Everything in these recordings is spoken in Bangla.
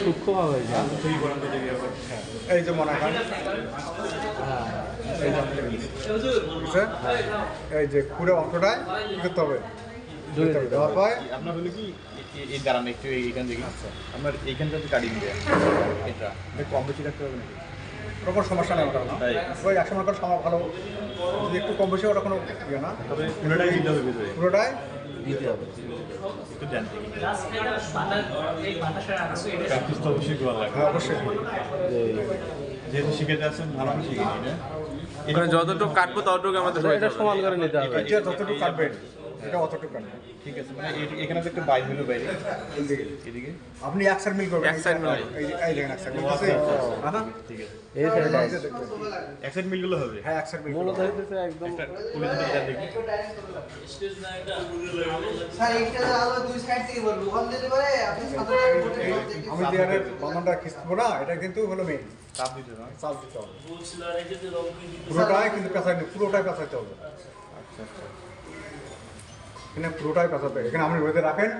সূক্ষ্মভাবে এই যে মনে হয় এই যে পুরো অংশটায় কি করতে হবে দেওয়ার পর আপনার হলো কি এই দাঁড়ান একটু এইখান থেকে আপনার এইখানটা তো কাটিং দেয় এটা কম বেশি রাখতে হবে নাকি ওরকম সমস্যা নেই ওটা ওই এক সময় সময় ভালো যদি একটু কম বেশি ওটা কোনো ইয়ে না তবে পুরোটাই দিতে হবে ভিতরে পুরোটাই দিতে হবে একটু জানতে প্র্যাকটিস তো অবশ্যই করা লাগবে হ্যাঁ অবশ্যই যেহেতু শিখে যাচ্ছেন ভালো শিখে নিন এখানে যতটুকু কাটবো ততটুকু আমাদের এটা সমান করে নিতে হবে এটা যতটুকু কাটবে এটা অতটুকু কাটবে ঠিক আছে মানে এখানে তো একটা বাইর হলো বাইরে এদিকে এদিকে আপনি এক সাইড মিল করবেন এক side মিল। এই দেখেন এক সাইড মিল আছে হ্যাঁ ঠিক আছে এই সাইডে এক সাইড মিলগুলো হবে হ্যাঁ এক সাইড মিল মূলত হইতেছে একদম একটা পুলিশ দিকে দেখি স্যার এইটা আলো দুই সাইড থেকে বলবো ওখান দিলে পরে আপনি সাদা আমি যে বন্ধনটা খিস্তিবো না এটা কিন্তু হলো মেইন চাপ দিতে হবে চাপ দিতে হবে পুরোটাই কিন্তু পেঁচাই পুরোটাই পেঁচাইতে হবে আচ্ছা আচ্ছা এখানে পুরোটাই পেঁচাতে এখানে আপনি রোদে রাখেন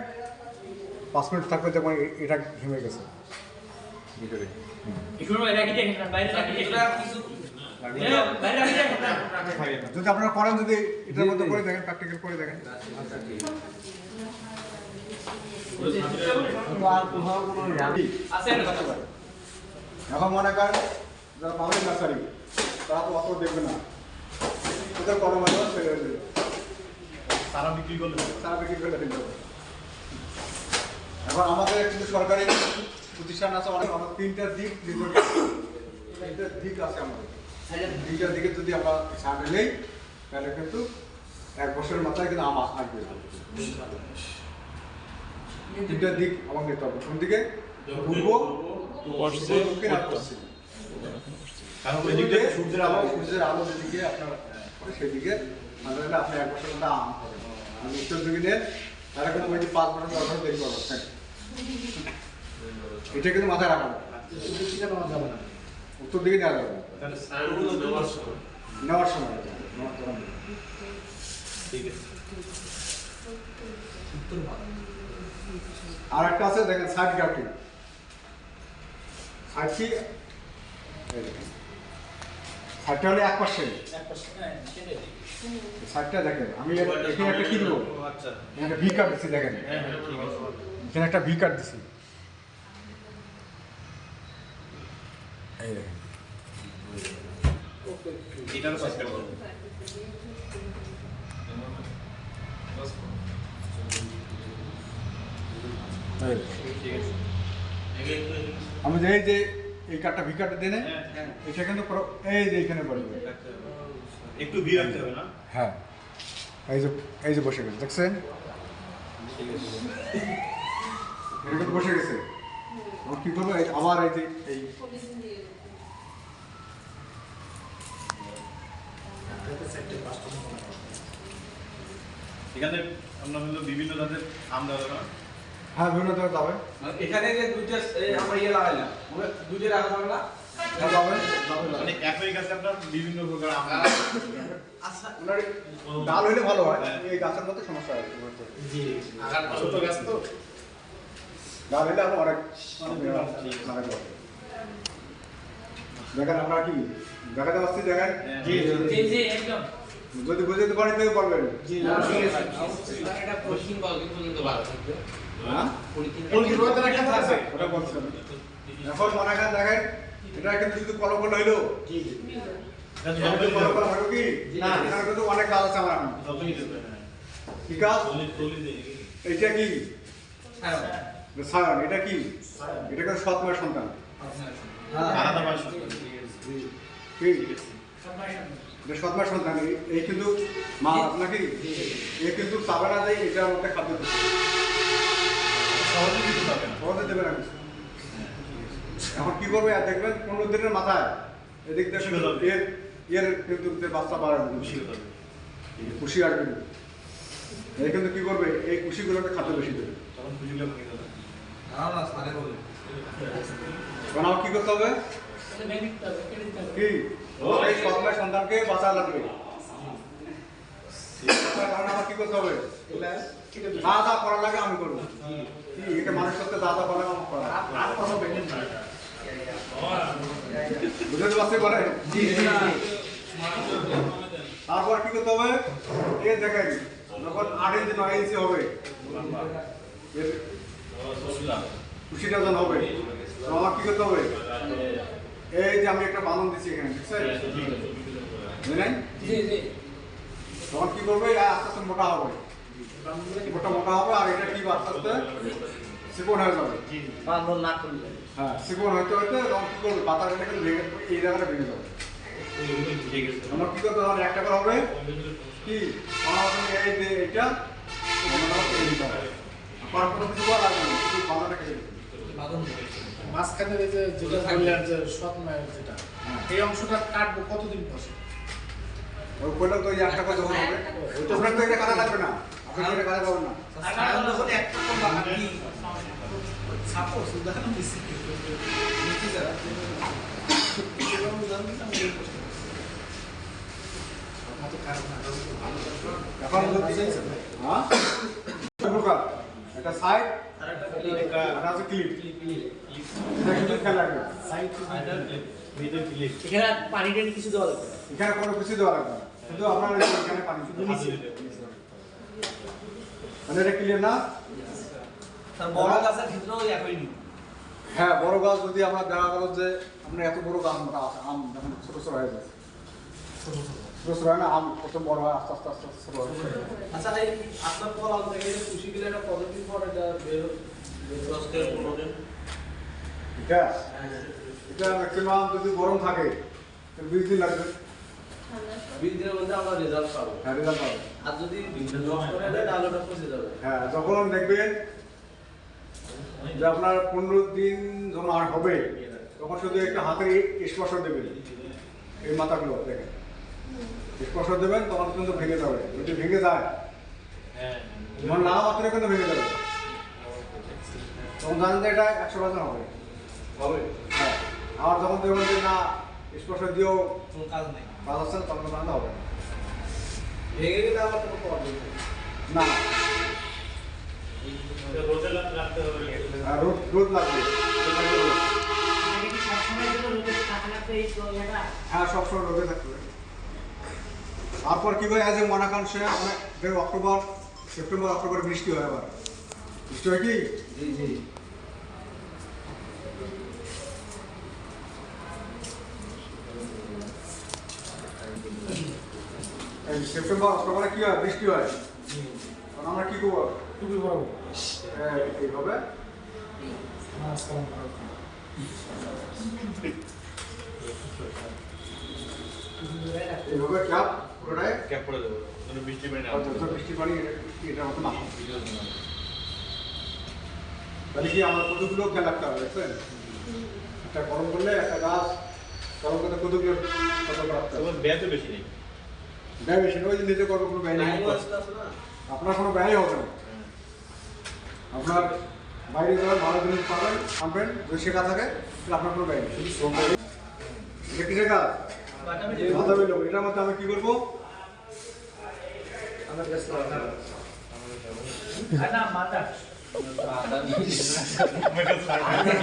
5 মিনিট থাকবে যখন এটা ঘেমে গেছে ভিতরে যদি আপনারা করেন যদি এটার মধ্যে করে দেখেন প্র্যাকটিক্যাল করে দেখেন এখন মনে করেন যারা পাবেন নার্সারি তারা তো অত দেখবে না ওদের কলম আছে ছেড়ে দেবে সারা বিক্রি করলে তারা বিক্রি করে দিতে হবে এখন আমাদের কিন্তু সরকারি প্রতিষ্ঠান আছে অনেক আমার তিনটা দিক আছে আমাদের তিনটা দিকে যদি আমরা ছাড় নেই তাহলে কিন্তু 1 বছরের মাথায় কিন্তু আম আসবে তিনটা দিক আমাকে নিতে হবে কোন দিকে পূর্ব পশ্চিম দক্ষিণ আর পশ্চিম কারণ ওই দিকটা সূর্যের আলো সূর্যের আলো যেদিকে আপনার সেদিকে তাহলে আপনি 1 বছরের মধ্যে আম পাবেন আর উত্তর দিকে নেন তারা কিন্তু ওই যে 5 বছর 10 বছর দেখতে পাবেন এটা কিন্তু মাথায় রাখা উত্তর দিকে নেওয়া যাবে নেওয়ার সময় ঠিক আছে আর একটা আছে দেখেন সাইড গ্রাফটিং সাইড কি সাইডটা হলে 1%, সাইডটা দেখেন আমি এখানে একটা কি দেবো আচ্ছা একটা ভি কার্ড দিচ্ছি দেখেন হ্যাঁ ঠিক আছে এখানে একটা ভি কার্ড দিচ্ছি এই দেখেন এটারও সাবস্ক্রাইব করুন এই দেখেন। ঠিক আছে আমি যে এই কার্ডটা ভি কার্ডটা দেনে এটা কিন্তু এই যে এখানে বলবে একটু ভি রাখতে হবে না হ্যাঁ এই যে বসে গেছে দেখছেন এটা কিন্তু বসে গেছে আমার কি করবো আবার এই যে এই এখানে আপনার হলো বিভিন্ন জাতের আম দেওয়া যাবে না হ্যাঁ বিভিন্ন জায়গায় যাবে এখানে যে দুইটা আমরা ইয়ে লাগাইলাম আমরা দুইটা রাখা যাবে না হ্যাঁ যাবেন মানে একই গাছে আপনার বিভিন্ন প্রকার আম আচ্ছা ওনার ডাল হলে ভালো হয় এই গাছের মধ্যে সমস্যা হয় জি ছোট গাছ তো ডাল হলে আমরা অনেক লাগাতে পারবো দেখেন আপনারা কি দেখাতে পারছি দেখেন জি একদম যদি বুঝতে পারেন তাহলে বলবেন জি এটা পশ্চিম বাগি পর্যন্ত ভালো থাকবে হ্যাঁ পশ্চিম বাগি রাখা আছে ওটা বলছেন এখন মনে করেন দেখেন এটা কিন্তু শুধু কলম করলে হইলো জি কলম করা হলো কি না এখানে কিন্তু অনেক কাজ আছে আমার কি কাজ এইটা কি সায়ন এটা কি এটা কিন্তু সৎমায়ের সন্তান আলাদা মানুষ কি এটা সৎমায়ের সন্তান এই কিন্তু মা নাকি এ কিন্তু চাবে না যে এটার মধ্যে খাদ্য দিচ্ছে সহজে দেবে না কিছু এখন কি করবে আর দেখবেন 15 দিনের মাথায় এদিক দেখবেন এর কিন্তু বাচ্চা বাড়াবে খুশি আসবে এই কিন্তু কি করবে এই খুশিগুলোকে খাদ্য বেশি দেবে তখন খুশিগুলো ভেঙে যাবে এখন আমার কি করতে হবে কি এই সৎমায়ের সন্তানকে বাঁচা লাগবে কারণ আমার কি করতে হবে যা যা করা লাগে আমি করবো কি এটা মানুষ করতে যা যা করা লাগে আমার করা বুঝতে পারতে পারে তারপর কি করতে হবে এই দেখেন যখন 8 ইঞ্চি 9 ইঞ্চি হবে এর কুশিটা যখন হবে তো আমার কি করতে হবে এই যে আমি একটা বাঁধন দিচ্ছি এখানে দেখছেন বুঝলেন তখন কি করবে আস্তে আস্তে মোটা হবে মোটা হবে আর এটা কি আস্তে আস্তে চিকন হয়ে যাবে হ্যাঁ চিকন হইতে হইতে তখন কি করবে পাতাটা কিন্তু ভেঙে এই জায়গাটা ভেঙে যাবে আমার কি করতে হবে একটা করে হবে কি আমার এই যে এটা মাঝখানে এই যে যেটা বললেন যে সৎ মায়ের যেটা এই অংশটা কাটবো কতদিন বসে ওই কোলা তো একটা করে যখন হবে ওটা তো এটা কাটা লাগবে না আপনি এটা কাটা পাবেন না এখন হ্যাঁ এটা সাইড আর আছে ক্লিপ এটা কিন্তু খেয়াল রাখবেন এখানে পানিটা কিছু দেওয়া লাগবে এখানে কোনো কিছু দেওয়া লাগবে না শুধু আপনার এখানে পানি শুধু নিচে মানে এটা ক্লিয়ার না বড় গাছের ক্ষেত্রেও একই নিয়ম হ্যাঁ বড় গাছ যদি আমরা দেখা গেল যে আমরা এত বড় গাছ মোটা আছে আম যখন ছোট ছোট হয়ে যায় ছোট ছোট হয় না আম কত বড় হয় আস্তে আস্তে আস্তে ছোট হয় আচ্ছা এই আপনার ফল থেকে খুশি গেলে এটা কতদিন পর এটা বের 10 থেকে 15 দিন এটা এটা ম্যাক্সিমাম যদি গরম থাকে তাহলে 20 দিন লাগবে 20 দিনের মধ্যে আমরা রেজাল্ট পাবো হ্যাঁ রেজাল্ট পাবে আর যদি নষ্ট হয়ে যায় তাহলে ওটা পচে যাবে হ্যাঁ যখন দেখবেন যে আপনার 15 দিন যখন আর হবে তখন শুধু একটা হাতে স্পর্শ দেবেন এই মাথাগুলো দেখেন স্পর্শ দেবেন তখন কিন্তু ভেঙে যাবে যদি ভেঙে যায় যখন না মাত্রে কিন্তু ভেঙে যাবে তখন জানেন যে এটা 100% হবে হ্যাঁ আর যখন দেখবেন যে না স্পর্শ দিয়েও কোনো কাজ নেই কাজ আসছে না তখন জানতে হবে না। ভেঙে গেলে আবার কোনো প্রবলেম নেই না আর রোদ লাগবে হ্যাঁ সবসময় রোদে থাকতে হবে তারপর কি করে আজ মনাকাংশে অনেক অক্টোবর সেপ্টেম্বর অক্টোবর বৃষ্টি হয় আবার বৃষ্টি হয় কি জি জি এই সেপ্টেম্বর অক্টোবরে কি হয় বৃষ্টি হয় তখন আমরা কি করবো টুপি বড় এইভাবে মাছ কম করা এইভাবে ক্যাপ পুরোটাই ক্যাপ করে দেবো যেন বৃষ্টি পানি না বৃষ্টি পানি এটার মতো না হয়। তাহলে কি আমার কতগুলো খেয়াল রাখতে হবে দেখছেন একটা গরম করলে একটা গাছ গরম করতে কতগুলো সতর্ক রাখতে হবে তবে ব্যয় তো বেশি নেই ব্যয় বেশি নয় যে নিজে করবো কোনো ব্যয় নেই টাইম আসতে আছে না আপনার কোনো ব্যয় হবে না আপনার বাইরে যাওয়ার ভালো জিনিস পাবেন আনবেন যদি শেখা থাকে তাহলে আপনার কোনো ব্যয় নেই এটা কি শেখা মাথা বেলো এটার মধ্যে আমি কি করবো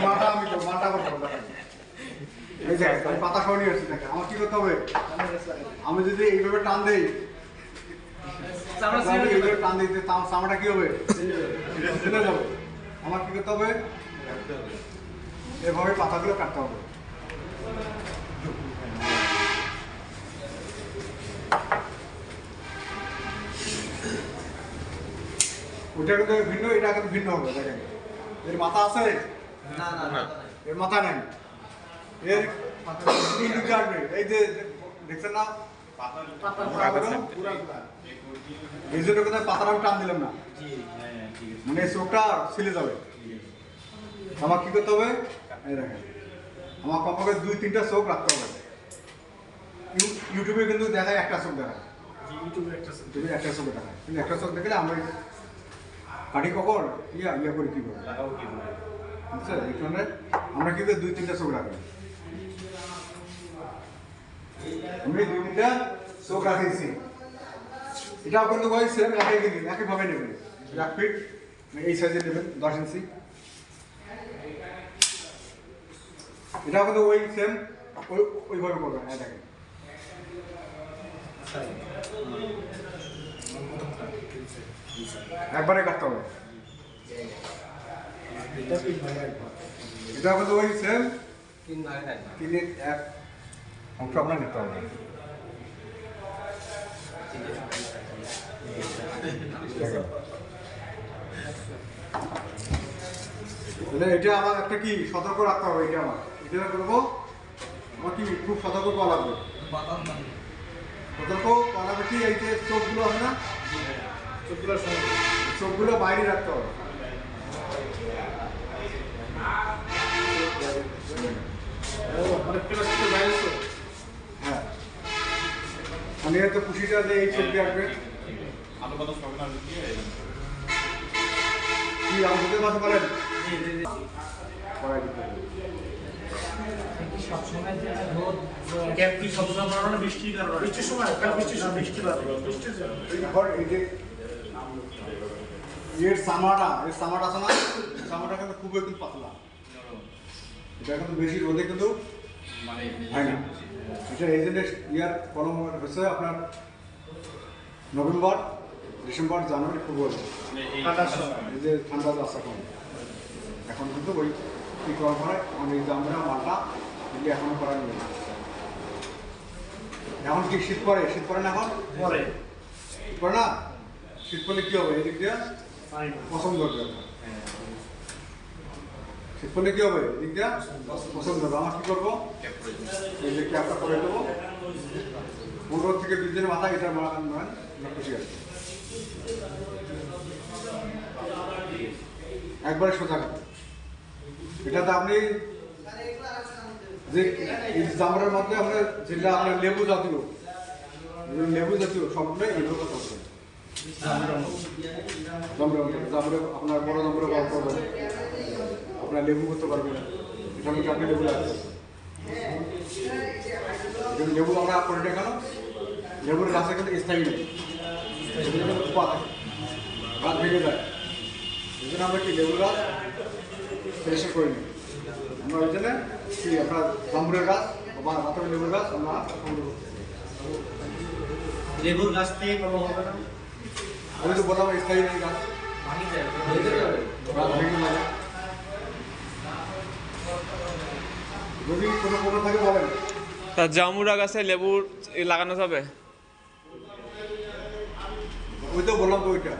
মাথা আমি তো মাথা করবো এই যে আমি পাতা সহ নিয়ে আসছি দেখেন আমার কি করতে হবে আমি যদি এইভাবে টান দেই এইভাবে টান দিতে চামড়াটা কি হবে ছিঁড়ে যাবে আমার কি করতে হবে এভাবে পাতাগুলো কাটতে হবে ওটা কিন্তু ভিন্ন এটা কিন্তু ভিন্ন হবে দেখেন এর মাথা আছে না না না এর মাথা নেই এর তিন দিকে আসবে এই যে দেখছেন না এই জন্য কিন্তু পাতাটা আমি টান দিলাম না মানে এই চোখটা ছিলে যাবে আমার কি করতে হবে এই দেখেন আমার কমপক্ষে 2-3টা চোখ রাখতে হবে ইউটিউবে কিন্তু দেখায় একটা চোখ দেখায় ইউটিউবে একটা তুমি একটা চোখ দেখায় কিন্তু একটা চোখ দেখলে আমরা কাঠি কখন ইয়া করে কি করবো বুঝছেন এই কারণে আমরা কিন্তু 2-3টা চোখ রাখি আমি 2-3টা চোখ রাখিয়েছি এটাও কিন্তু ওই সেম একইভাবে নেবেন 1 ফিট এই সাইজে নেবেন 10 ইঞ্চি এটা কিন্তু ওই সেম ওইভাবে করবেন। হ্যাঁ দেখেন একবারে কাটতে হবে। এটা কিন্তু ওই সেম 3-1 অংশ আপনার নিতে হবে। তাহলে এটা আমার একটা কি সতর্ক রাখতে হবে। এটা এটা করবো আমার কি খুব সতর্ক করা লাগবে। সতর্ক করা লাগবে কি এই যে চোখগুলো আছে না, চোখগুলো বাইরে রাখতে হবে। হ্যাঁ আমি হয়তো খুশিটা যে এই চোখ দিয়ে আসবে আলু কত সব না কি আমি বুঝতে পারতে পারেন করাই দিতে হবে। গ্যাপ কি সবসময় বাড়ানো বৃষ্টির কারণে? বৃষ্টির সময় কাল বৃষ্টির সময় বৃষ্টি বাড়ে বৃষ্টির জন্য এখন এই যে এর সামাটা আছে না, সামাটা কিন্তু খুব একটু পাতলা। এটা কিন্তু বেশি রোদে কিন্তু মানে হয় না। এটা এজেন্টের ইয়ার কলম হচ্ছে আপনার নভেম্বর, ডিসেম্বর, জানুয়ারি, ফেব্রুয়ারি, এই যে ঠান্ডা যাচ্ছে এখন কিন্তু ওই কী করা হয় অনেক জামরা মালটা এগুলি এখনো করা নেই। এখন কি শীত পড়ে না এখন পরে শীত পড়ে না, শীত পড়লে কী হবে এদিক দিয়ে পছন্দ করবে। শীত পড়লে কী হবে এদিক দিয়ে পছন্দ করবে। আমার কী করবো এই যে ক্যাপটা করে দেবো 15 থেকে 20 দিনের মাথায় এটা মান খুশি আছে একবারে সোজা কথা। এটাতে আপনি যে জামরার মধ্যে আমরা যেটা আপনার লেবু জাতীয় সবগুলোই এগুলো কথা হচ্ছে। জামরা আপনার বড় জামরা বার করবেন, আপনার লেবু করতে পারবেন। এটার মধ্যে আপনি লেবু লাগবে, লেবু আমরা করে দেখানো। লেবুর গাছে কিন্তু স্থায়ী নেই, গাছ ভেঙে যায়। এই জন্য আমরা কি লেবুর গাছ ফ্রেশ করে নিই। আমরা ওই জন্য কি আপনার জামরুলের গাছ বা রাতের লেবুর গাছ আমরা লেবুর গাছ থেকে কোনো হবে না, আমি তো বললাম স্থায়ী নেই গাছ, গাছ ভেঙে যায়। যদি কোনো প্রবলেম থাকে বলেন। তা জামুরা গাছে লেবু লাগানো যাবে? ওই তো বললাম তো ওইটা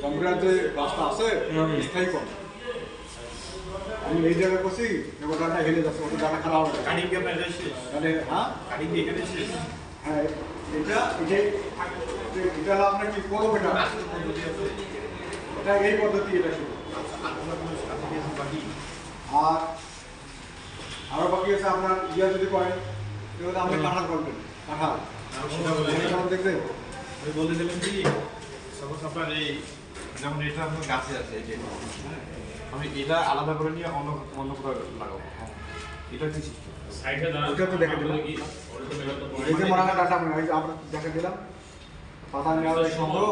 জামরুলের যে গাছটা আছে স্থায়ী কম। আমি এই জায়গায় বসি এবার ডাটা হেলে যাচ্ছে, ওটা ডাটা খারাপ হবে। কাটিং কি আপনার শেষ? তাহলে হ্যাঁ কাটিং কি এখানে শেষ? হ্যাঁ এটা হলো আপনার কি করবো এটা এই পদ্ধতি এটা শুরু। আর আরো বাকি আছে আপনার ইয়া যদি করেন তাহলে আপনি কাঁঠাল করবেন। কাঁঠাল দেখবেন বলে দিলেন কি সাপোজ আপনার এই যেমন এটা আপনার গাছে আছে এই যে আমি এটা আলাদা করে নিয়ে অন্য কোথাও লাগাবো। এটা কি সাইডে ওটা তো দেখে দিলাম। এই যে মনে ডাটা এই যে আমরা দেখে দিলাম পাতা নেওয়ার সংগ্রহ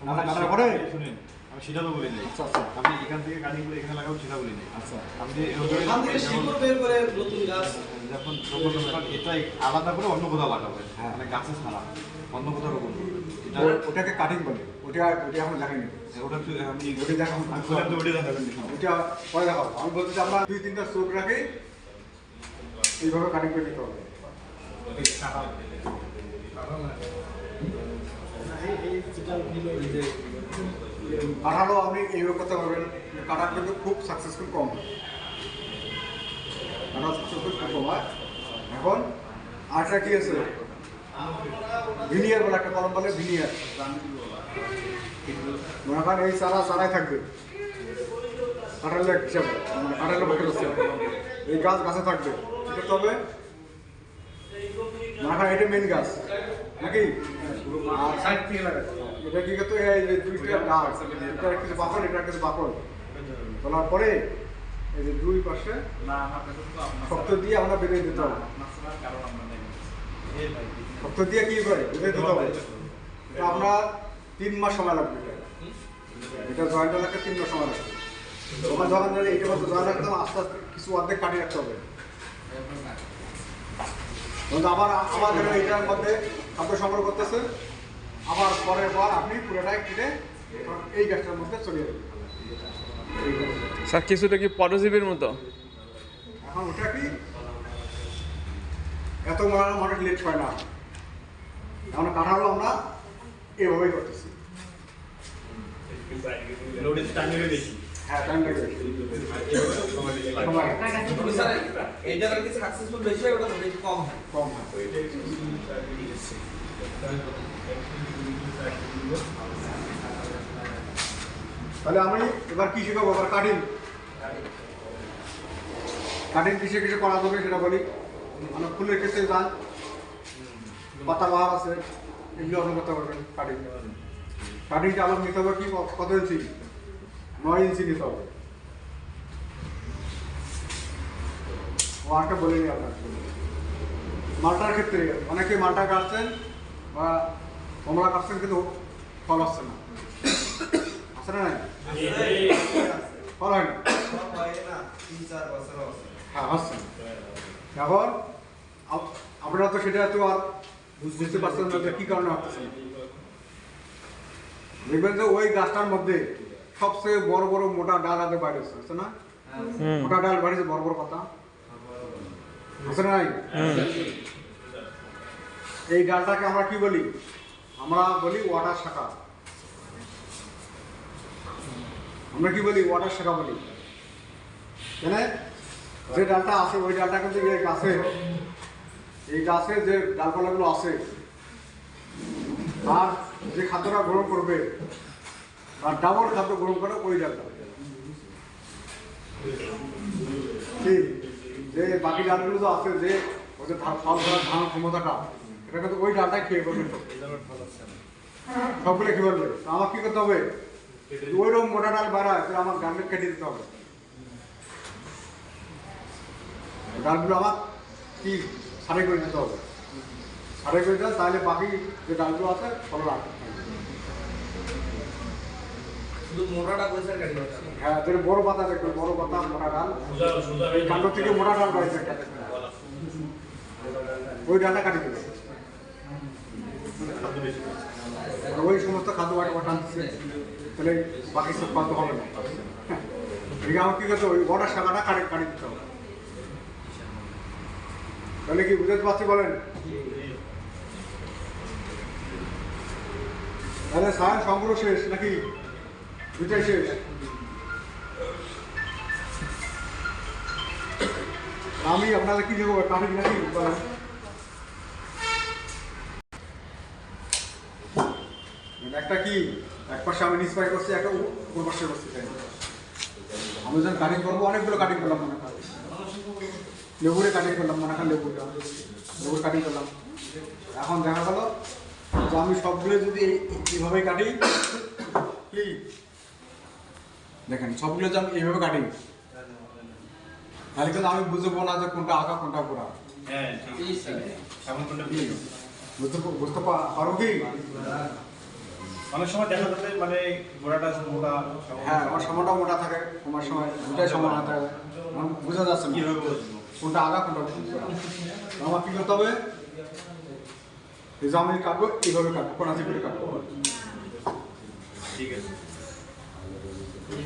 ডাটা কাটার পরে শুনেন আমি সেটা তো বলি নাই। আচ্ছা আচ্ছা আপনি এখান থেকে কাটিং করে এখানে লাগাবো সেটা বলি নাই। আচ্ছা আপনি এখান থেকে শিকড় বের করে নতুন গাছ যখন এটা আলাদা করে অন্য কোথাও লাগাবেন, হ্যাঁ। মানে গাছে ছাড়া অন্য কোথাও রোপণ করবেন। এটা ওটাকে কাটিং বলে। ওটা এখন দেখাইনি, ওটা তো আমি ওটা দেখাবো ওটা দেখাবেন। ওটা পরে দেখাবো। আমি বলতে চাই আমরা 2-3টা চোখ রাখি এইভাবে কাটিং করে নিতে হবে। কাটালো আপনি এইভাবে করতে পারবেন, কাটার কিন্তু খুব সাকসেসফুল কম, কাটা সাকসেসফুল খুব কম হয়। এখন আরটা কি আছে ভিনিয়ার বলে একটা কলম বলে ভিনিয়ার। মনে করেন এই চারাই থাকবে কাঁঠালের হিসাবে, মানে কাঁঠালের বছর হচ্ছে এই গাছে থাকবে। ঠিক আছে, তবে মনে করেন এটা মেন গাছ নাকি, আর সাইড থেকে লাগাচ্ছে এটা কি করতে এই যে দুইটা গাছ, এটা কিছু বাকল এটা কিছু বাকল তোলার পরে এই যে দুই পাশে শক্ত দিয়ে আমরা বেঁধে দিতে হবে। শক্ত দিয়ে কি করে বেঁধে দিতে হবে, এটা আপনার 3 মাস সময় লাগবে। এটা জয়েন্ট লাগতে 3 মাস সময় লাগবে। দোকান দোকান ধরে এইটা মতো জয়েন রাখতাম, আস্তে আস্তে কিছু অর্ধেক কাটিয়ে রাখতে হবে। কিন্তু আবার ধরো এইটার মধ্যে খাদ্য সংগ্রহ করতেছে, আবার পরের পর আপনি পুরোটাই কেটে এই গ্যাসটার মধ্যে চলিয়ে দেবেন। স্যার কিছুটা কি পরজীবীর মতো? এখন ওটা কি এত মানুষ লেট হয় না, এখন কাঠালো আমরা এভাবেই করতেছি। হ্যাঁ, টাইম লাগবে। এইটার আর কি সাকসেসফুল বেশি হয়, ওটা তো বেশি কম হয়। কম হয়। তাহলে আমি এবার কি শিখাবো? এবার কাটিং কিসে কিসে করা যাবে সেটা বলি। মানে ফুলের ক্ষেত্রে যান, পাতা বাহার আছে, এগুলো অন্য করতে পারবেন। কাটিংটা আবার নিতে হবে কি, কত ইঞ্চি? 9 ইঞ্চি নিতে হবে। ওয়ানটা বলে নিই আপনার। মালটার ক্ষেত্রে অনেকে মালটা কাটছেন বা কমলা কাটছেন, কিন্তু ফল আসছে না। আসে না? নাই ফল হয় না। হ্যাঁ, আসছে না। এখন আপনারা তো সেটা তো আর বুঝতে পারছেন না যে কী কারণে আসছে না। দেখবেন যে ওই গাছটার মধ্যে সবচেয়ে বড় বড় মোটা ডাল আগে বাইরে আছে না? মোটা ডাল বাড়িছে, বড় বড় পাতা আছে না? নাই এই ডালটাকে আমরা কি বলি? আমরা বলি ওয়াটার শাখা। আমরা কি বলি? ওয়াটার শাখা বলি। কেন? যে ডালটা আছে ওই ডালটা কিন্তু এই গাছের যে ডালপালাগুলো আছে আর যে খাদ্যটা গ্রহণ করবে আর ডাবল খাদ্য গ্রহণ করে ওই ডালটা। ঠিক যে বাকি ডালগুলো তো আছে, যে ওই যে ফল ধরার ধান ক্ষমতাটা, এটা কিন্তু ওই ডালটাই খেয়ে বলবে, সবগুলো খেয়ে বলবে। আমার কি করতে হবে? ওইরকম মোটা ডাল বাড়ায় আমার ডালটা কেটে দিতে হবে। ডালগুলো আমার কি সারাই করে দিতে হবে, সারাই করে দিতে, তাহলে বাকি যে ডালগুলো আছে ভালো রাখতে হবে। শুধু মোটাটা পয়সার গাড়ি হচ্ছে। হ্যাঁ, যেটা বড় পাতা দেখবে, বড় পাতা মোটা ডাল, এই কাণ্ড থেকে মোটা ডাল বাইরে ওই ডালটা কাটি দেবে। ওই সমস্ত খাদ্য টানতেছে, তাহলে বাকি সব খাদ্য হবে না। ঠিক আমার কি করতে হবে? ওই বড় শাখাটা কাটি দিতে হবে। তাহলে কি বুঝতে পারছি বলেন? তাহলে সায়ন সংগ্রহ শেষ নাকি দুটাই শেষ? আমি আপনাদের কি দেবো? কাটিং নাকি বলেন? একটা কি এক পাশে আমি ইন্সপায়ার করছি, একটা উপর পাশে করছি। আমি যখন কাটিং করবো অনেকগুলো কাটিং করলাম, মনে হয় লেবুরে কাটিং করলাম, মনে হয় লেবুর কাটিং করলাম। এখন দেখা গেল যে আমি সবগুলো যদি এইভাবে কাটি, কি দেখেন সবগুলো যে আমি এইভাবে কাটি, তাহলে কিন্তু আমি বুঝবো না যে কোনটা আঁকা কোনটা গোড়া। বুঝতে পারো কি? অনেক সময় দেখা যাচ্ছে মানে গোড়াটা মোটা, হ্যাঁ, আমার সময়টা মোটা থাকে, তোমার সময় দুটাই সমান না থাকে, বোঝা যাচ্ছে না কোনটা আগা কোনটা গোড়া। আমার কি করতে হবে? এই যে আমি কাটবো এইভাবে কাটবো, কোনাচি করে কাটবো। ঠিক আছে,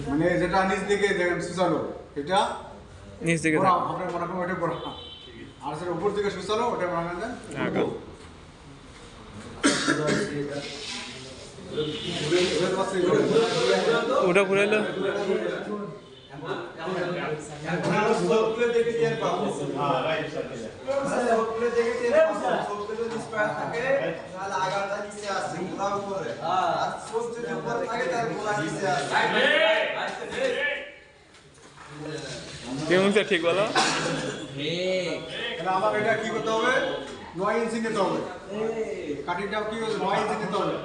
মানে যেটা নিচ দিকে দেখেন সুচালো, এটা নিচ দিকে গোড়া, আপনার মনে করেন ওটা গোড়া। আর সেটা উপর দিকে সুচালো, ওটা মনে করেন আগা। ওটা ঘুরাইলো কেমন স্যার ঠিক বলো? আমার এটা কি করতে হবে? 9 ইঞ্চি নিতে হবে। কাটিংটা কি হবে? 9 ইঞ্চি নিতে হবে।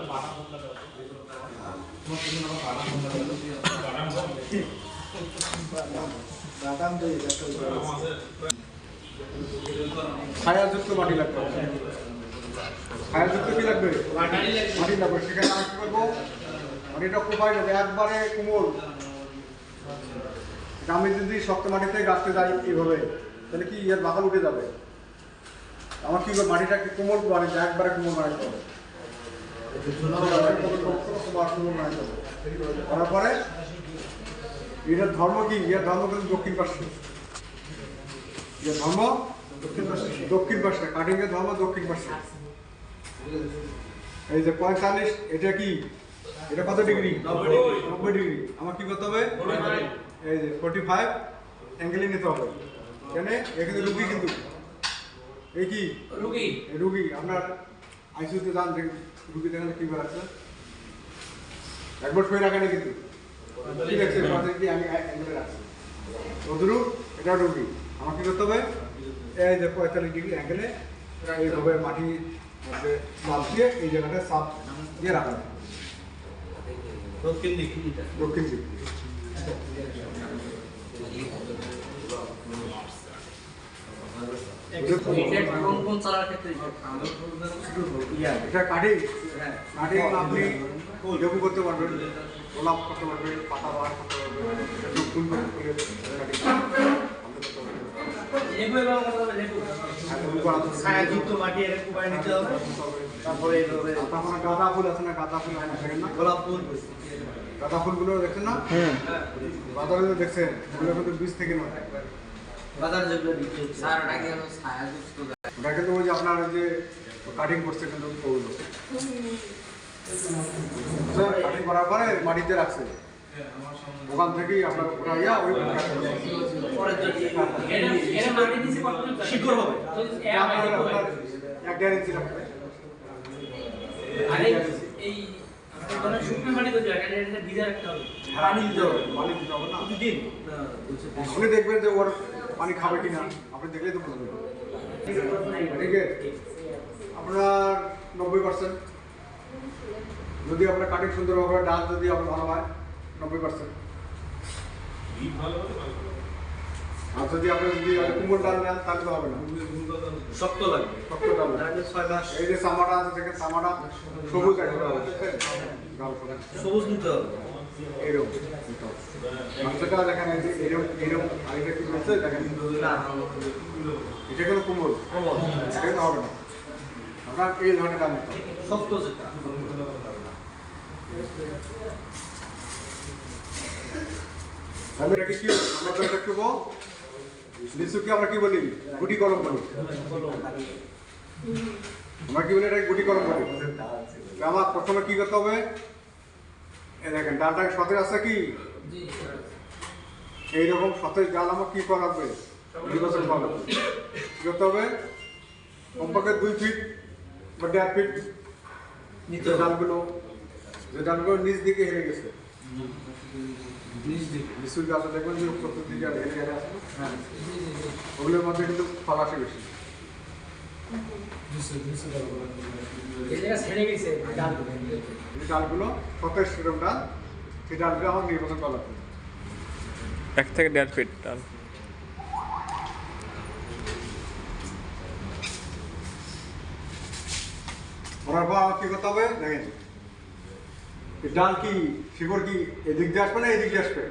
ছায়াযুক্ত মাটি লাগবে। ছায়াযুক্ত কি লাগবে? মাটি লাগবে। সেখানে আমি কি করবো? মাটিটা কোপাই নেবে একবারে কোমল। এটা আমি যদি শক্ত মাটিতে গাছতে যাই এইভাবে, তাহলে কি এর মাথা উঠে যাবে। আমার কি করে মাটিটাকে কোমল বানিয়ে একবারে কোমল বানাইতে হবে। করার পরে এটার ধর্ম কি, এর ধর্ম কিন্তু দক্ষিণ পাশে, এর ধর্ম দক্ষিণ পাশে, কাটিং এর ধর্ম দক্ষিণ পাশে। এই যে 45, এটা কি, এটা কত ডিগ্রি? 90 ডিগ্রি। আমার কি করতে হবে? এই যে 45 অ্যাঙ্গেলে নিতে হবে। এখানে এখানে রুগী, কিন্তু এই কি রুগী আপনার আইসিইউতে যান, রুগী দেখালে কি রাখছে, একবার শুয়ে রাখেনি কিন্তু ঠিক আছে, আমি অ্যাঙ্গেলে রাখছি অদূর, এটা রুগী। আমার কি করতে হবে? এই যে 45 ডিগ্রি অ্যাঙ্গেলে এইভাবে মাটি মধ্যে চাপ দিয়ে এই জায়গাটা চাপ দিয়ে রাখা যায় দক্ষিণ দিক। এটা কাটিং, আপনি লেবু করতে পারবেন, গোলাপ করতে পারবেন, পাতা বাহার করতে পারবেন, ফুল ছায়াযুক্ত মাটি এটা কুপায় নিতে হবে। তারপরে গাঁদা ফুল আছে না, গাঁদা ফুল দেখেন না, গোলাপ ফুল, গাঁদা ফুলগুলো দেখছেন না, বাজারে দেখছেন, ওগুলো কিন্তু বীজ থেকে নয়, বাজার যেগুলো বিক্রি হচ্ছে স্যার ওটা কি হলো ছায়াযুক্ত, ওটা কিন্তু ওই যে আপনার ওই যে কাটিং করছে কিন্তু ওগুলো কাটিং করার পরে মাটিতে রাখছে, ওখান থেকেই আপনার ওটা ইয়া ওই শিকড় হবে। 1.5 ইঞ্চি রাখবে। পানি দিতে হবে না, আপনি দেখবেন যে ওর পানি খাবে কিনা, আপনি দেখলেই তো বুঝবেন। ঠিক আছে, আপনার 90%, যদি আপনার কাটিং সুন্দর হবে, ডাল যদি আপনার ভালো হয় 90%, আর যদি আপনি কুমড় ডাল নেন তাহলে তো হবে না, শক্ত লাগবে, শক্ত ডাল। 6 মাস এই যে চামাটা আছে, দেখেন চামাটা সবুজ একটা সবুজ নিতে হবে, এরকম মাংসটা দেখেন, এই যে এরকম আরেকটা কি বলছে দেখেন, এটা কোনো কুমড়, এটা হবে না, আপনার এই ধরনের ডাল নিতে হবে, শক্ত যেটা। তাহলে এটাকে কি আমরা তো এটা করবো, লিচুকে আমরা কি বলি, গুটি কলম বলি, আমরা কি বলি, এটা গুটি কলম বলি। আমার প্রথমে কি করতে হবে, এই দেখেন ডালটা সতেজ আছে কি, এইরকম সতেজ ডাল আমার কি করা লাগবে, নির্বাচন করা লাগবে। কি করতে হবে, কমপক্ষে 2 ফিট বা 1.5 ফিট নিচে ডালগুলো, যে ডালগুলো নিচ দিকে হেরে গেছে, লিচুর গাছে দেখবেন যে প্রত্যেক দিকে হেরে আসবে, হ্যাঁ ওগুলোর মধ্যে কিন্তু ফল আসে বেশি। ডালগুলো সতেজ সেরকম ডাল, সেই ডালগুলো আমার নির্বাচন করা লাগবে। 1 থেকে 1.5 ফিট ডাল। করার পর কি করতে হবে দেখেন, ডাল কি শিকড় কি এদিক দিয়ে আসবে না এদিক দিয়ে আসবে,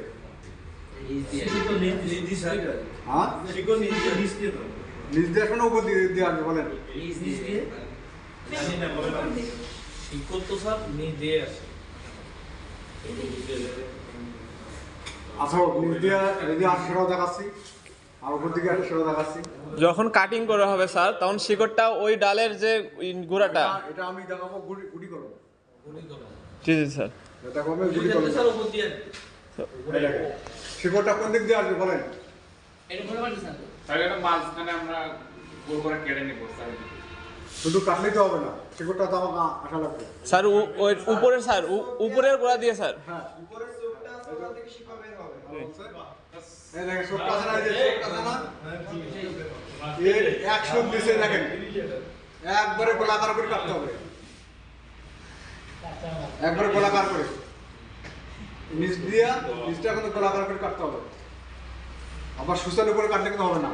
হ্যাঁ নিচ দিয়ে আসবে না উপর দিয়ে আসবে, বলেন শিকড় তো স্যার নিচ দিয়ে আসে। আচ্ছা নিচ দিয়ে যদি আসে সেটাও দেখাচ্ছি, আর উপর দিকে আসে সেটাও দেখাচ্ছি। যখন কাটিং করা হবে স্যার, তখন শিকড়টা ওই ডালের যে গোড়াটা, এটা আমি দেখাবো গুটি করবো, জি জি স্যার, দেখাবো আমি গুটি করবো। শিকড়টা কোন দিক দিয়ে আসবে বলেন, তাহলে এটা মাঝখানে আমরা গোল করে কেটে নিব স্যার। শুধু কাটলেই তো হবে না, শিকড়টা তো আমাকে আসা লাগবে। স্যার ওই উপরে স্যার, উপরের গোড়া দিয়ে স্যার, হ্যাঁ উপরের চোখটা আছে, ওখান থেকে শিকড় বের হবে। এই দেখেন চোখটা আছে না, এই যে চোখটা আছে না, এর 100 নিচে দেখেন একবারে গোলাকার করে কাটতে হবে, একবারে গোলাকার করে নিচ দিয়া, নিচটা কিন্তু গোলাকার করে কাটতে হবে, আবার সুসার উপরে কাটলে কিন্তু হবে না।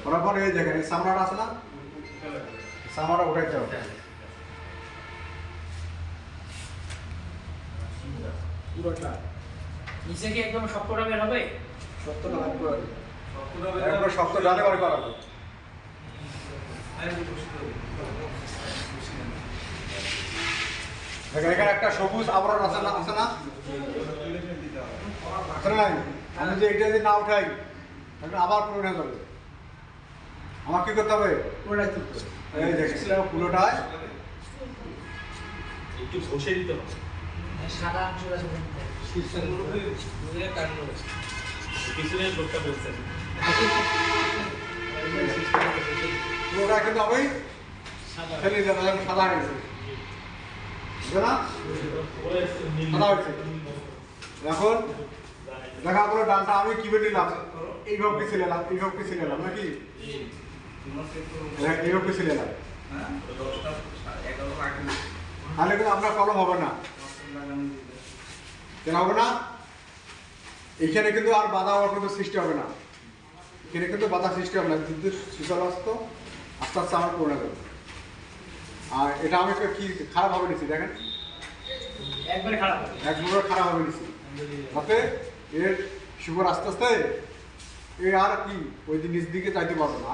করার পরে এই দেখেন চামড়াটা আছে না, চামড়া উঠাইতে হবে, পুরোটা নিচে কি একদম শক্তটা বের হবে? শক্তটা ভাগ করে একবার শক্ত ডালে বাড়ি করাবো। দেখেন এখানে একটা সবুজ আবরণ আছে না, আছে না? আছে না নাই? আমি যে এটা যদি না উঠাই তাহলে আবার পুরো হয়ে যাবে। আমার কি করতে হবে? এই দেখেন পুরোটাই একটু ঘষে দিতে হবে। সাদা অংশটা পিছনের লোকটা বলছেন পুরোটা কিন্তু আমি ফেলে দিলাম, এখন সাদা হয়ে গেছে, বুঝলে না? সাদা হয়েছে। এখন দেখা পুরো ডালটা আমি কিভাবে নিলাম, এইভাবে পিছিয়ে নিলাম, এইভাবে পিছিয়ে নিলাম নাকি এইভাবে পিছিয়ে নিলাম, তাহলে কিন্তু আপনার কলম হবে না। কেন হবে না? এখানে কিন্তু আর বাধা হওয়ার কিন্তু সৃষ্টি হবে না, এখানে কিন্তু বাধা সৃষ্টি হবে না, কিন্তু শীতল আসতো আস্তে আস্তে আমার করে যাবে। আর এটা আমি কি খারাপভাবে নিচ্ছি দেখেন, একবারে খারাপ। একবারে খারাপভাবে নিচ্ছি, তাতে এর সুগার আস্তে আস্তে এর আর কি ওই নিচ দিকে যাইতে পারবে না,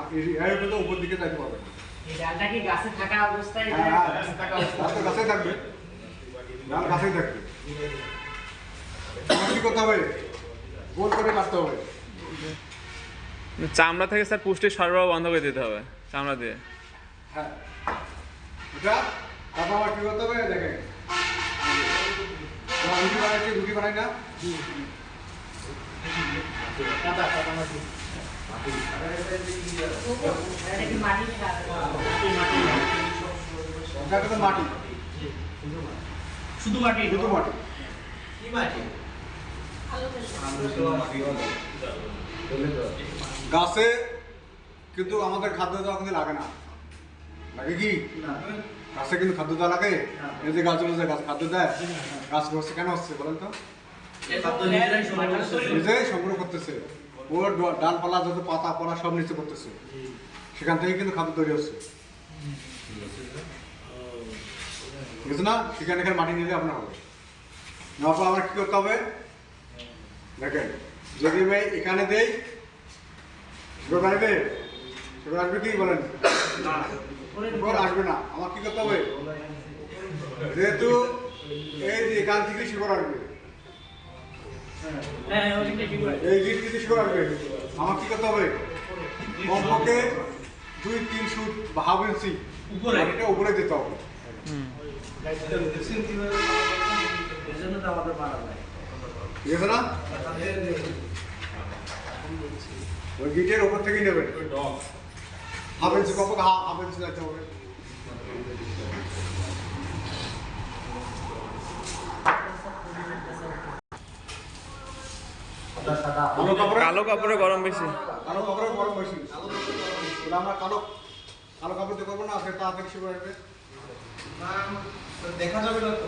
এর কিন্তু উপর দিকে যাইতে পারবে না। এই ডালটা কি গাছে থাকা অবস্থায়? হ্যাঁ, গাছে থাকা অবস্থায় গাছে থাকবে, ডাল গাছেই থাকবে। কি করতে হবে? গোল করে কাটতে হবে। চামড়া থেকে স্যার পুষ্টির সরবরাহ বন্ধ করে দিতে হবে চামড়া দিয়ে। হ্যাঁ, এটা তারপর আবার কি করতে হবে দেখেন, রুটি বানাচ্ছি, রুটি বানাই না, কাদা কাদা মাটি। এটা কি মাটি? এটা কিন্তু মাটি, শুধু মাটি? শুধু মাটি। কি মাটি? গাছে কিন্তু আমাদের খাদ্য দেওয়া কিন্তু লাগে না, লাগে কি? গাছে কিন্তু খাদ্য দেওয়া লাগে। এই যে গাছগুলো যে গাছ খাদ্য দেয়, গাছ হচ্ছে কেন হচ্ছে বলেন তো? নিজেই সংগ্রহ করতেছে, ওর ডালপালা যত পাতা পড়া সব নিচে করতেছে, সেখান থেকে কিন্তু খাদ্য তৈরি হচ্ছে, ঠিক আছে না? সেখানে এখানে মাটি নিলে আপনার হবে। নেওয়ার পর আমার কি করতে হবে দেখেন, যদি আমি এখানে দেই সুগার আসবে, সুগার আসবে কি বলেন? সুগার আসবে না। আমার কি করতে হবে? যেহেতু এই যে এখান থেকে সুগার আসবে, হ্যাঁ ওইটা কি করে? এই গিট থেকে সুগার আসবে, আমার কি করতে হবে? কমপক্ষে 2-3 ফুট বা হাফ ইঞ্চি উপরে এটা উপরে দিতে হবে, এজন্য তো আমাদের মারা যায়। ঠিক আছে না? ওই গিটের উপর থেকেই নেবেন, হাফ ইঞ্চি, কমপক্ষে হাফ ইঞ্চি যাইতে হবে। কালো কাপড়ে গরম বেশি। কালো কাপড়ে গরম বেশি, তাহলে আমরা কালো কালো কাপড় দিয়ে করবো না, সে তাড়াতাড়ি শুরু হবে। দেখা যাবে না তো?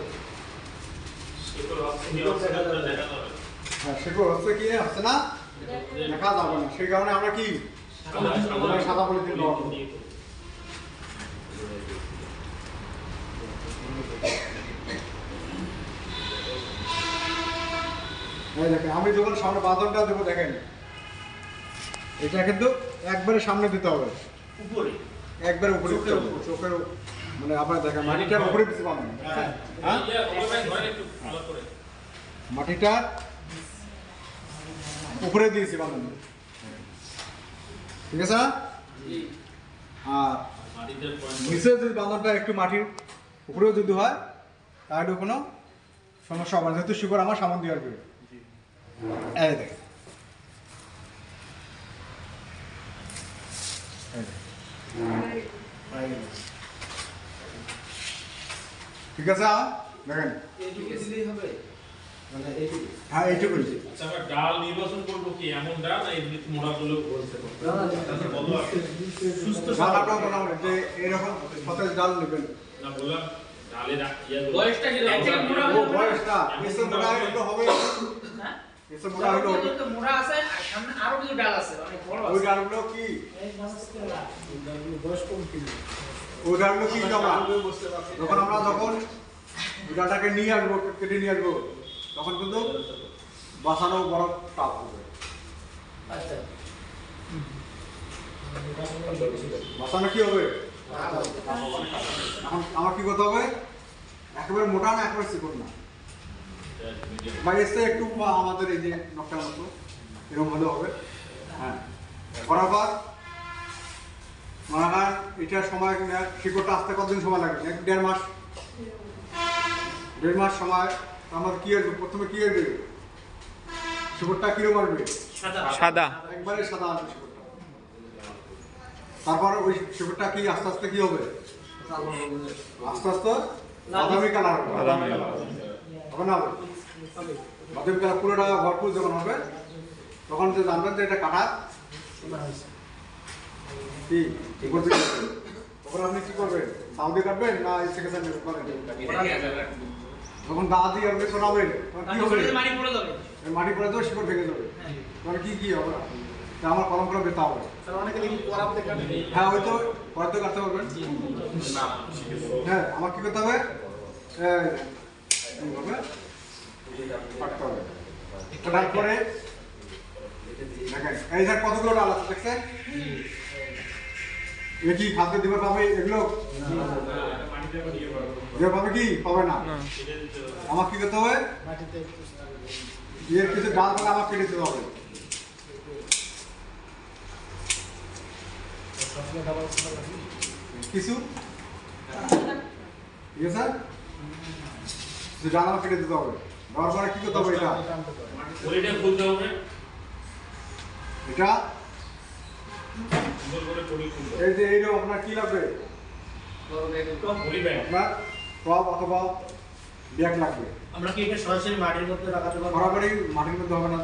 হ্যাঁ, সেগুলো হচ্ছে কি হচ্ছে না, দেখা যাবে না, সেই কারণে আমরা কি সাদা পলিথিন ব্যবহার করবো। এই দেখেন, আমি যখন সামনে বাঁধনটা দেবো দেখেন, এটা কিন্তু একবারে সামনে দিতে হবে, উপরে একবারে উপরে দিতে হবে, চোখের মানে আপনার দেখেন মাটিটার উপরে দিতে পারবেন, হ্যাঁ, মাটিটা উপরে দিয়েছি বাঁধন, ঠিক আছে না? আর নিচে যদি বাঁধনটা একটু মাটির উপরেও যদি হয় তাহলে কোনো সমস্যা হবে না, যেহেতু শিকড় আমার সামন দিয়ে আসবে। এই দেখেন, ঠিক আছে, দেখেন, এইটুকু দিলেই হবে, মানে এইটুকু। হ্যাঁ এইটুকুই। আচ্ছা, আমরা ডাল নির্বাচন করবো কি এমন ডাল না এমনি মোড়া গুলো বলছে সুস্থ ডাল আপনার মোটামুটি যে এরকম সতেজ ডাল নেবেন, না বললাম ডালের বয়সটা কি ও বয়সটা এসে মোটা হলে হবে, এসে মোটা হলে হবে। তো মোড়া আছে আর সামনে আরো কিছু ডাল আছে অনেক বড় ওই আছে। ডালগুলো কি, এই সমস্ত ডাল। ওই ডালগুলো কি আমরা যখন ওই ডালটাকে নিয়ে আসবো, কেটে নিয়ে আসবো, তখন কিন্তু বাঁচানো বড় টাফ হবে। আচ্ছা বাঁচানো কি হবে? এখন আমার কি করতে হবে? একেবারে মোটা না, একেবারে চিকন না, বা এসে একটু আমাদের এই যে নকটার মতো এরকম হলে হবে। হ্যাঁ, করার পর মনে হয় এটার সময় শিকড়টা আসতে কতদিন সময় লাগবে? 1.5 মাস। 1.5 মাস সময় আমাদের কি আসবে? প্রথমে কি আসবে? শিকড়টা কিরকম আসবে? সাদা। একবারে সাদা আসবে শিকড়টা। তারপর ওই শিকড়টা কি আস্তে আস্তে কি হবে? আস্তে আস্তে বাদামি কালার হবে। হবে না? বাদামি কালার পুরোটা ভরপুর যখন হবে তখন যে জানবেন যে এটা কাটা কি করতে গেছে। তখন আপনি কি করবেন? সাউন্ডে কাটবেন না সেকেন্ড যখন দা দিয়ে আপনি শোনাবেন তখন কি হবে? মাটি পড়ে তো শিকড় ভেঙে যাবে। তখন কি হবে? আমার কলম করে বেতা হবে। হ্যাঁ, ওই তো পরে কাটতে পারবেন। হ্যাঁ, আমার কি করতে হবে? এইভাবে কাটতে হবে। কাটার পরে দেখেন এই যে কতগুলো ডাল আছে দেখছেন? এ কি খাদ্য দিবে পাবে এগুলো? দিবে পাবে কি? পাবে না। আমার কি করতে হবে? এর কিছু ডাল পালে আমার কেটে দিতে হবে। কিছু ইয়ে স্যার ডাল আমার কেটে দিতে হবে। দেওয়ার পরে কি করতে হবে? এটা ওইটা খুলতে হবে এটা সুন্দর করে পড়ি খুলতে এই যে এইরকম আপনার কি লাগবে? পড়ি ব্যাগ আপনার টব অথবা ব্যাগ লাগবে। আমরা কি এটা সরাসরি মাটির মধ্যে রাখাতে পারবো? বরাবরই মাটির মধ্যে হবে না,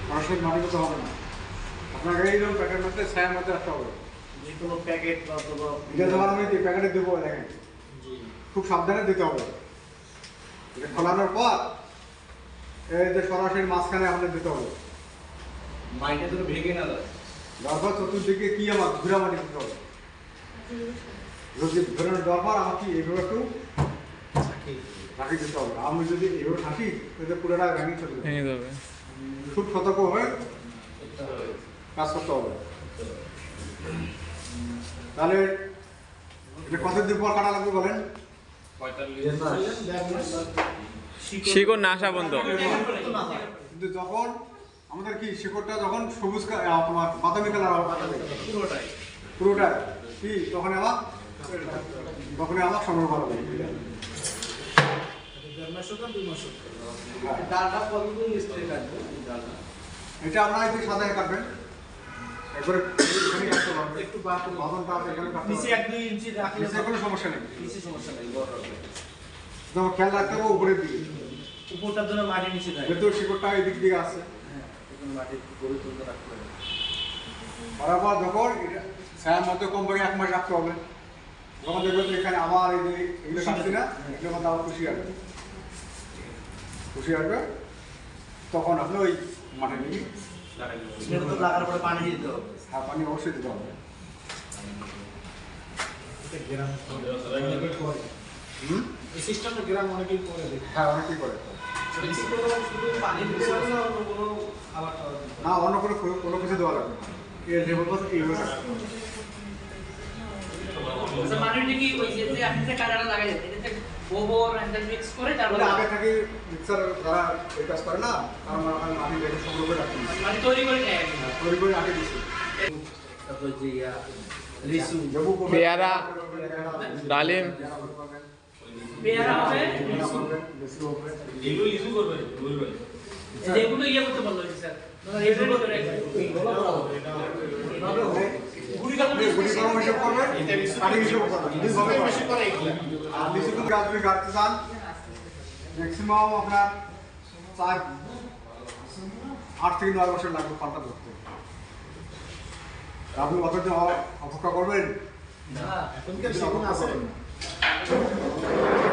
সরাসরি মাটির মধ্যে হবে না। আপনাকে এইরকম প্যাকেটের মধ্যে ছায়ার মধ্যে রাখতে হবে। যে কোনো প্যাকেট বা অথবা এটা যখন আমি যে প্যাকেটে দেবো দেখেন খুব সাবধানে দিতে হবে। এটা খোলানোর পর এই যে সরাসরি মাঝখানে আমাদের দিতে হবে। মাইটা তো ভেঙে না যায়। তারপর চতুর্দিকে কি আমার ঘুরা মাটি দিতে হবে। যদি ঘুরানোর দেওয়ার পর আমার কি এইভাবে একটু ঢাকি দিতে হবে। আমি যদি এইভাবে ঢাকি তাহলে পুরোটা ভেঙে চলে যাবে। ভেঙে যাবে। খুব সতর্ক হয়ে কাজ করতে হবে। তাহলে এটা কতদিন পর কাটা লাগবে বলেন? 45 শিকড় না আসা পর্যন্ত। কিন্তু যখন আমাদের কি শিকড়টা যখন সবুজ তোমার বাদামি কালার হবে পুরোটাই কি তখন আমার সংগ্রহ করা হবে। ডালটা কতদিন স্প্রে কাটবে? এটা আপনারা একটু সাদায় কাটবেন, একবারে এখানে কাটতে পারবেন। একটু বাদামটা এখানে কাটতে নিচে পারবেন। 1-2 ইঞ্চি রাখলে নিচে কোনো সমস্যা নেই। কিছু সমস্যা নেই, বড় হবে। যেমন খেয়াল রাখতে হবে উপরের দিকে, উপরটার জন্য মাটি নিচে থাকে। যেহেতু শিকড়টা এদিক দিকে আছে। মাটি গড়ে তুলতে রাখতে হবে। বরাবর যখন এটা ছায়ার মধ্যে কমপক্ষে 1 মাস রাখতে হবে। যখন দেখবেন যে এখানে আমার এই যে এগুলো কাটছি না, এগুলোর মধ্যে আমার খুশি আসবে, তখন আপনি ওই মাঠে নিয়ে সেটা তো লাগার পরে পানি দিতে হবে। হ্যাঁ, পানি অবশ্যই দিতে হবে। এই সিস্টেমটা গ্রাম অনেকেই করে দেখে। হ্যাঁ, অনেকেই করে। শুধু পানি দিতে হবে না, অন্য কোনো খাবার টাবার দিতে হবে? না, অন্য কোনো কিছু দেওয়া লাগবে না। এর যে বলবো এইভাবে রাখতে হবে। আচ্ছা, মাটিটা কি ওই যে আপনি যে কাদাটা লাগাইছেন এটাতে গোবর এন্ড মিক্স করে তারপরে আগে থেকে মিক্সার যারা এই কাজ করে না, তারা মাটি রেখে সংগ্রহ করে রাখতে হবে। মানে তৈরি করে নেয় আর কি। তৈরি করে আগে দিচ্ছি। তারপর যে লিচু, লেবু করবেন, পেয়ারা, ডালিম। পেয়ারা হবে, লিচু হবে। এগুলো লিচু করবে বলবেন যেগুলো ইয়ে করতে বললো স্যার মানে এর ভিতরে গুড়ি গরম হিসেব করবেন, কাটিং হিসেব করবেন। দুইভাবে করবেন। আর লিচু কিন্তু আপনি কাটতে চান ম্যাক্সিমাম আপনার 8 থেকে 9 বছর লাগবে ফলটা ধরতে। আপনি কতদিন অপেক্ষা করবেন? এখনকার সেগুন আছে।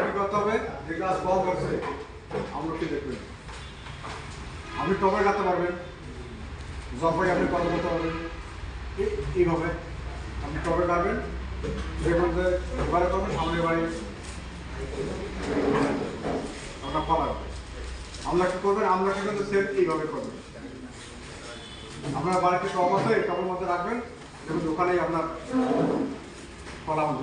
কি করতে হবে? যে গাছ কম করছে আমরা কি দেখবেন, আপনি টবে কাটতে পারবেন, জলপাই আপনি কত করতে পারবেন। এইভাবে আপনি টবে কাটবেন, দেখবেন যে এবারে করবেন সামনের বাড়ি আপনার ফল আসবে। আমরা কি করবেন, আমরা কিন্তু সেল এইভাবে করবেন। আপনার বাড়িতে টপ আছে, এই টপের মধ্যে রাখবেন, দেখুন ওখানেই আপনার ফলাফল